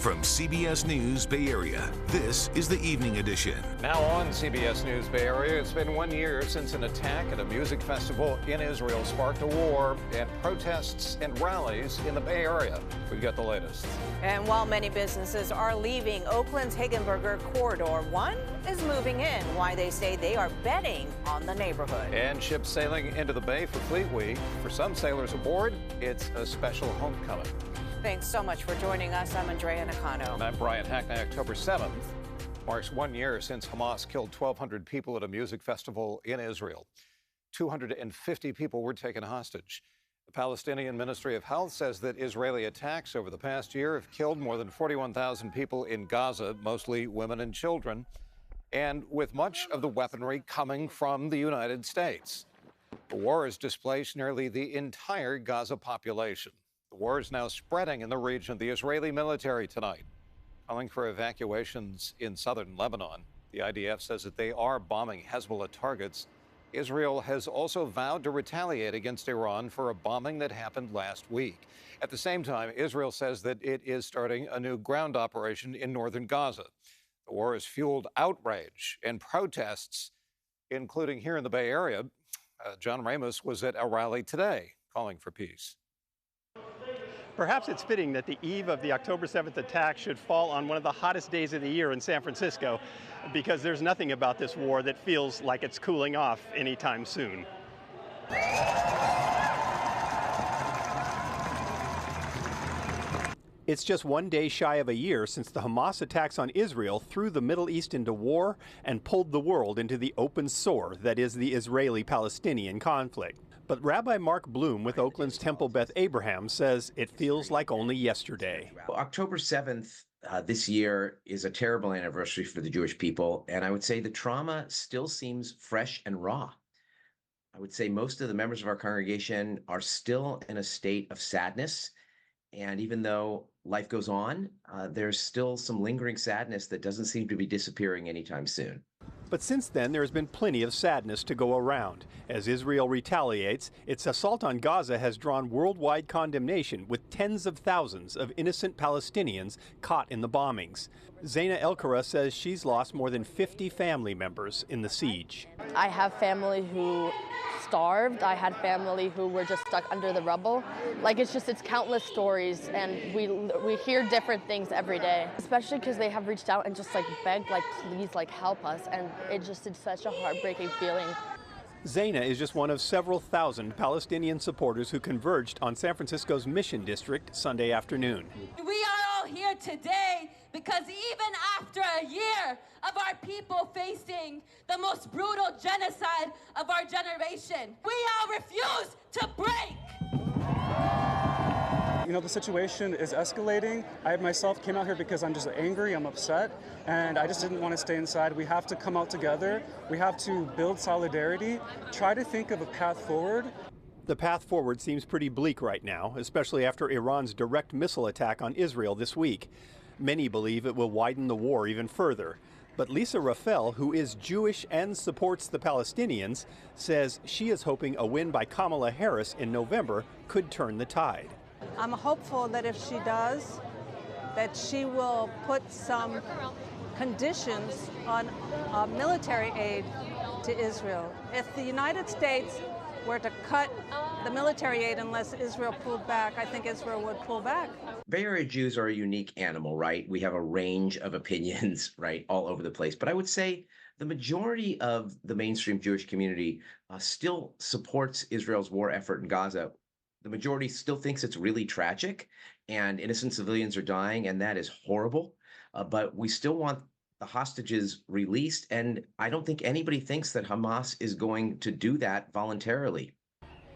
From CBS News Bay Area, this is the Evening Edition. Now on CBS News Bay Area, it's been 1 year since an attack at a music festival in Israel sparked a war and protests and rallies in the Bay Area. We've got the latest. And while many businesses are leaving Oakland's Higginburger corridor, one is moving in. Why they say they are betting on the neighborhood. And ships sailing into the Bay for Fleet Week. For some sailors aboard, it's a special homecoming. Thanks so much for joining us. I'm Andrea Nakano. And I'm Brian Hackney. October 7th marks 1 year since Hamas killed 1,200 people at a music festival in Israel. 250 people were taken hostage. The Palestinian Ministry of Health says that Israeli attacks over the past year have killed more than 41,000 people in Gaza, mostly women and children, and with much of the weaponry coming from the United States. The war has displaced nearly the entire Gaza population. The war is now spreading in the region. The Israeli military tonight calling for evacuations in southern Lebanon. The IDF says that they are bombing Hezbollah targets. Israel has also vowed to retaliate against Iran for a bombing that happened last week. At the same time, Israel says that it is starting a new ground operation in northern Gaza. The war has fueled outrage and protests, including here in the Bay Area. John Ramos was at a rally today calling for peace. Perhaps it's fitting that the eve of the October 7th attack should fall on one of the hottest days of the year in San Francisco, because there's nothing about this war that feels like it's cooling off anytime soon. It's just 1 day shy of a year since the Hamas attacks on Israel threw the Middle East into war and pulled the world into the open sore that is the Israeli-Palestinian conflict. But Rabbi Mark Bloom with Oakland's Temple Beth Abraham says it feels like only yesterday. Well, October 7th this year is a terrible anniversary for the Jewish people, and I would say the trauma still seems fresh and raw. I would say most of the members of our congregation are still in a state of sadness, and even though life goes on, there's still some lingering sadness that doesn't seem to be disappearing anytime soon. But since then, there has been plenty of sadness to go around. As Israel retaliates, its assault on Gaza has drawn worldwide condemnation, with tens of thousands of innocent Palestinians caught in the bombings. Zaina Elkara says she's lost more than 50 family members in the siege. I have family who starved. I had family who were just stuck under the rubble. It's countless stories, and we hear different things every day, especially because they have reached out and just begged, please, help us. And it just is such a heartbreaking feeling. Zaina is just one of several thousand Palestinian supporters who converged on San Francisco's Mission District Sunday afternoon. We are all here today because even after a year of our people facing the most brutal genocide of our generation, we all refuse to break. You know, the situation is escalating. I myself came out here because I'm just angry, I'm upset, and I just didn't want to stay inside. We have to come out together. We have to build solidarity, try to think of a path forward. The path forward seems pretty bleak right now, especially after Iran's direct missile attack on Israel this week. Many believe it will widen the war even further. But Lisa Rafael, who is Jewish and supports the Palestinians, says she is hoping a win by Kamala Harris in November could turn the tide. I'm hopeful that if she does, that she will put some conditions on military aid to Israel. If the United States were to cut the military aid unless Israel pulled back, I think Israel would pull back. Bay Area Jews are a unique animal, right? We have a range of opinions, right, all over the place. But I would say the majority of the mainstream Jewish community still supports Israel's war effort in Gaza. The majority still thinks it's really tragic and innocent civilians are dying, and that is horrible. But we still want the hostages released, and I don't think anybody thinks that Hamas is going to do that voluntarily.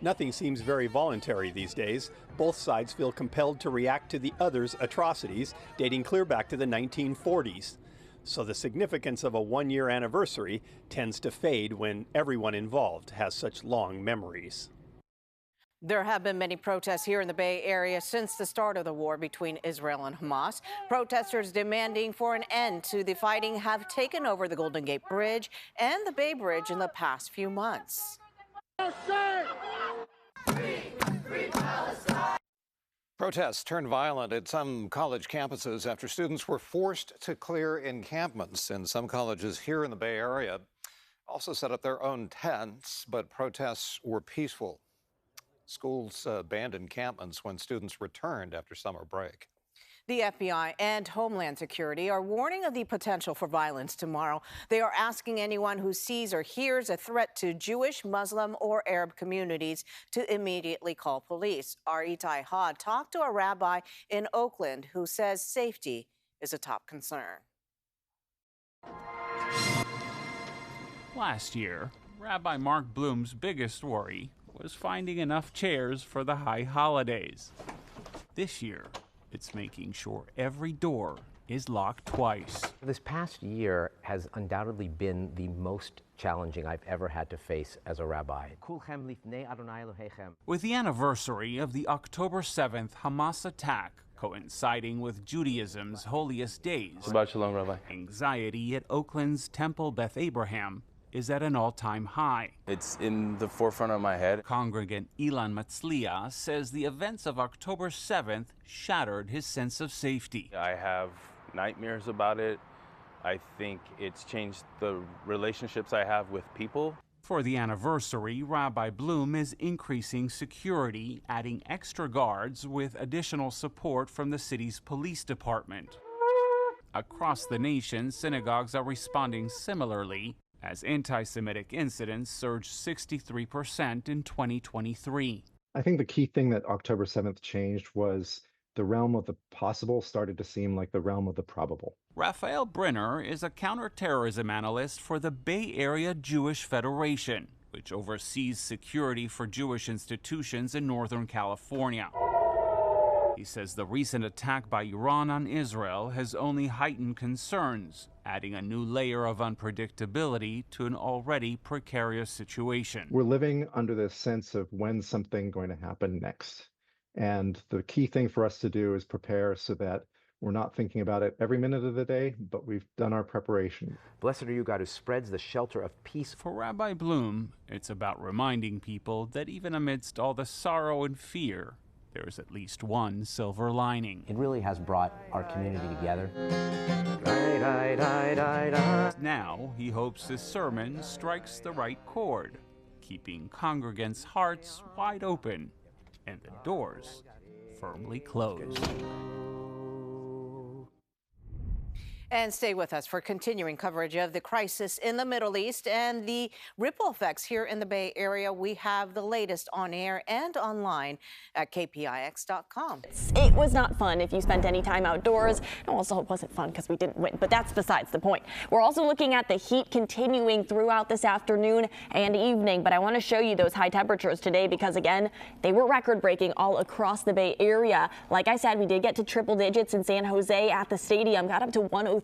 Nothing seems very voluntary these days. Both sides feel compelled to react to the other's atrocities, dating clear back to the 1940s. So the significance of a one-year anniversary tends to fade when everyone involved has such long memories. There have been many protests here in the Bay Area since the start of the war between Israel and Hamas. Protesters demanding for an end to the fighting have taken over the Golden Gate Bridge and the Bay Bridge in the past few months. Free, free Palestine. Protests turned violent at some college campuses after students were forced to clear encampments. And some colleges here in the Bay Area also set up their own tents, but protests were peaceful. Schools banned encampments when students returned after summer break. The FBI and Homeland Security are warning of the potential for violence tomorrow. They are asking anyone who sees or hears a threat to Jewish, Muslim, or Arab communities to immediately call police. Our Itai Hod talked to a rabbi in Oakland who says safety is a top concern. Last year, Rabbi Mark Bloom's biggest worry was finding enough chairs for the high holidays. This year, it's making sure every door is locked twice. This past year has undoubtedly been the most challenging I've ever had to face as a rabbi. With the anniversary of the October 7th Hamas attack coinciding with Judaism's holiest days, Shabbat Shalom, Rabbi. Anxiety at Oakland's Temple Beth Abraham is at an all-time high. It's in the forefront of my head. Congregant Ilan Matzlia says the events of October 7th shattered his sense of safety. I have nightmares about it. I think it's changed the relationships I have with people. For the anniversary, Rabbi Bloom is increasing security, adding extra guards with additional support from the city's police department. Across the nation, synagogues are responding similarly, as anti-Semitic incidents surged 63% in 2023. I think the key thing that October 7th changed was the realm of the possible started to seem like the realm of the probable. Raphael Brenner is a counterterrorism analyst for the Bay Area Jewish Federation, which oversees security for Jewish institutions in Northern California. He says the recent attack by Iran on Israel has only heightened concerns, adding a new layer of unpredictability to an already precarious situation. We're living under this sense of when's something going to happen next. And the key thing for us to do is prepare so that we're not thinking about it every minute of the day, but we've done our preparation. Blessed are you, God, who spreads the shelter of peace. For Rabbi Bloom, it's about reminding people that even amidst all the sorrow and fear, there's at least one silver lining. It really has brought our community together. Now, he hopes his sermon strikes the right chord, keeping congregants' hearts wide open and the doors firmly closed. And stay with us for continuing coverage of the crisis in the Middle East and the ripple effects here in the Bay Area. We have the latest on air and online at KPIX.com. It was not fun if you spent any time outdoors. And also, it wasn't fun because we didn't win, but that's besides the point. We're also looking at the heat continuing throughout this afternoon and evening, but I want to show you those high temperatures today because, again, they were record-breaking all across the Bay Area. Like I said, we did get to triple digits in San Jose at the stadium, got up to 103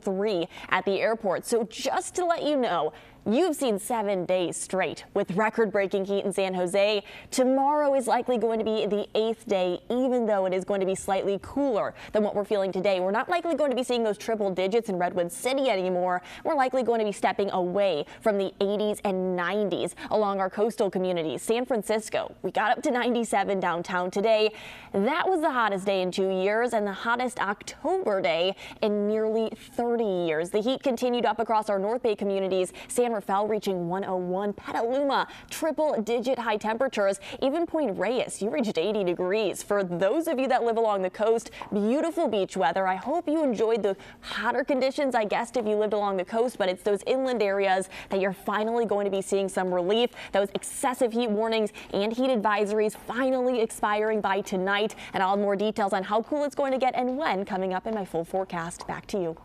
at the airport. So just to let you know, you've seen 7 days straight with record-breaking heat in San Jose. Tomorrow is likely going to be the 8th day, even though it is going to be slightly cooler than what we're feeling today. We're not likely going to be seeing those triple digits in Redwood City anymore. We're likely going to be stepping away from the 80s and 90s along our coastal communities. San Francisco, we got up to 97 downtown today. That was the hottest day in 2 years and the hottest October day in nearly 30 years. The heat continued up across our North Bay communities. San Rafael reaching 101, Petaluma, triple-digit high temperatures. Even Point Reyes, you reached 80 degrees. For those of you that live along the coast, beautiful beach weather. I hope you enjoyed the hotter conditions, I guessed, if you lived along the coast, but it's those inland areas that you're finally going to be seeing some relief. Those excessive heat warnings and heat advisories finally expiring by tonight. And I'll have more details on how cool it's going to get and when coming up in my full forecast. Back to you.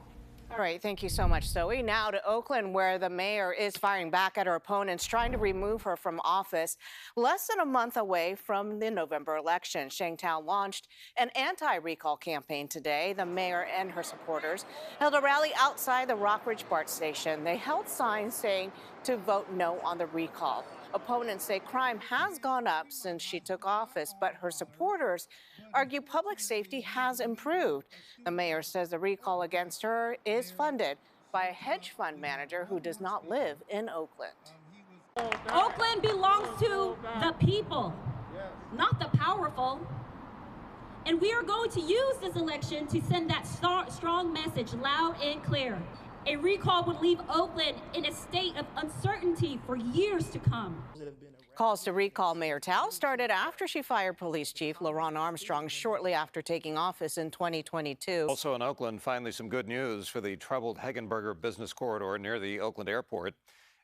All right, thank you so much, Zoe. Now to Oakland, where the mayor is firing back at her opponents, trying to remove her from office. Less than a month away from the November election, Shangtown launched an anti-recall campaign today. The mayor and her supporters held a rally outside the Rockridge BART station. They held signs saying to vote no on the recall. Opponents say crime has gone up since she took office, but her supporters argue public safety has improved. The mayor says the recall against her is funded by a hedge fund manager who does not live in Oakland. Oakland belongs to the people, not the powerful. And we are going to use this election to send that strong message loud and clear. A recall would leave Oakland in a state of uncertainty for years to come. Calls to recall Mayor Tao started after she fired Police Chief LaRon Armstrong shortly after taking office in 2022. Also in Oakland, finally some good news for the troubled Hagenberger business corridor near the Oakland airport.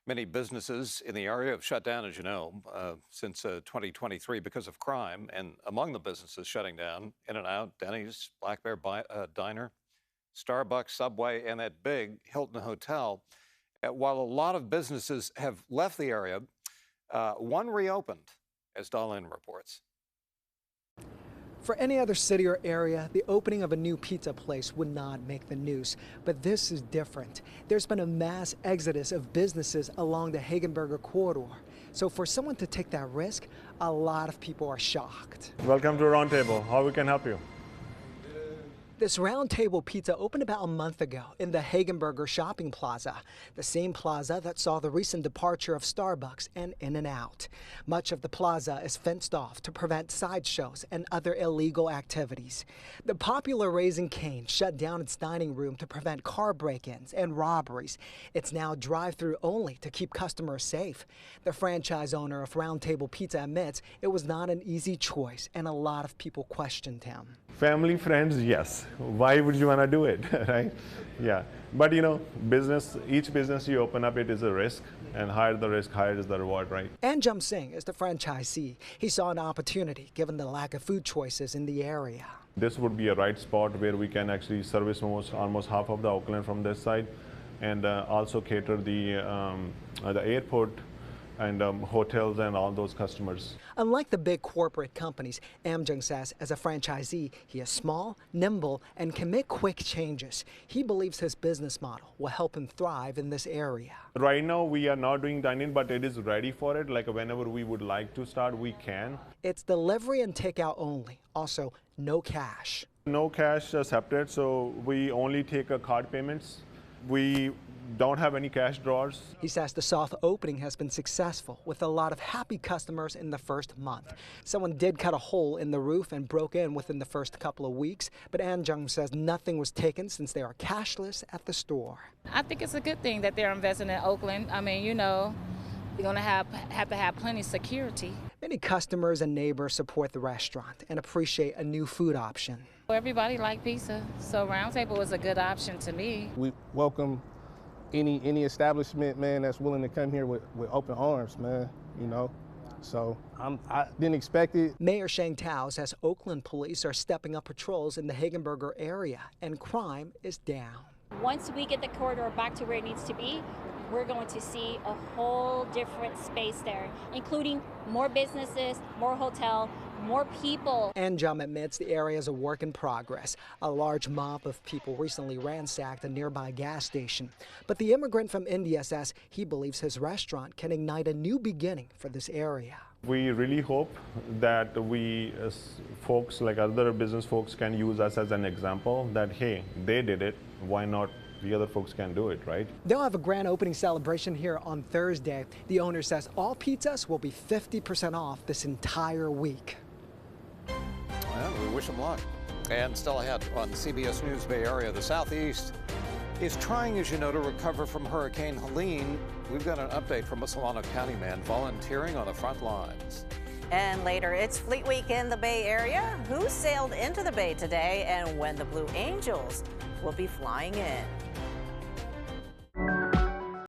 Many businesses in the area have shut down, as you know, since 2023 because of crime. And among the businesses shutting down, In-N-Out, Denny's, Black Bear Diner, Starbucks, Subway, and that big Hilton Hotel. While a lot of businesses have left the area, one reopened, as Darlene reports. For any other city or area, the opening of a new pizza place would not make the news. But this is different. There's been a mass exodus of businesses along the Hagenberger corridor. So for someone to take that risk, a lot of people are shocked. Welcome to Roundtable. How we can help you? This Round Table Pizza opened about a month ago in the Hagenberger Shopping Plaza, the same plaza that saw the recent departure of Starbucks and In-N-Out. Much of the plaza is fenced off to prevent sideshows and other illegal activities. The popular Raising Cane shut down its dining room to prevent car break-ins and robberies. It's now drive-through only to keep customers safe. The franchise owner of Round Table Pizza admits it was not an easy choice, and a lot of people questioned him. Family, friends, yes. Why would you want to do it, right? Yeah. But you know, each business you open up, it is a risk, and higher the risk, higher is the reward, right? Anjum Singh is the franchisee. He saw an opportunity given the lack of food choices in the area. This would be a right spot where we can actually service almost half of the Oakland from this side, and also cater the airport and hotels and all those customers. Unlike the big corporate companies, Amjung says as a franchisee, he is small, nimble, and can make quick changes. He believes his business model will help him thrive in this area. Right now, we are not doing dine-in, but it is ready for it. Like whenever we would like to start, we can. It's delivery and takeout only. Also, no cash. No cash accepted, so we only take card payments. We don't have any cash drawers. He says the soft opening has been successful with a lot of happy customers in the first month. Someone did cut a hole in the roof and broke in within the first couple of weeks, but Anjung says nothing was taken since they are cashless at the store. I think it's a good thing that they're investing in Oakland. I mean, you know, we're going to have to have plenty of security. Many customers and neighbors support the restaurant and appreciate a new food option. Everybody likes pizza, so Round Table was a good option to me. We welcome any establishment, man, that's willing to come here with open arms, man, you know. So I didn't expect it. Mayor Sheng Tao says Oakland police are stepping up patrols in the Hagenberger area and crime is down. Once we get the corridor back to where it needs to be, we're going to see a whole different space there, including more businesses, more hotel, more people. Anjum admits the area is a work in progress. A large mob of people recently ransacked a nearby gas station. But the immigrant from India says he believes his restaurant can ignite a new beginning for this area. We really hope that we, as folks like other business folks, can use us as an example that, hey, they did it, why not? The other folks can do it, right? They'll have a grand opening celebration here on Thursday. The owner says all pizzas will be 50% off this entire week. Well, we wish them luck. And still ahead on CBS News Bay Area, the Southeast is trying, as you know, to recover from Hurricane Helene. We've got an update from a Solano County man volunteering on the front lines. And later, it's Fleet Week in the Bay Area. Who sailed into the Bay today and when the Blue Angels will be flying in?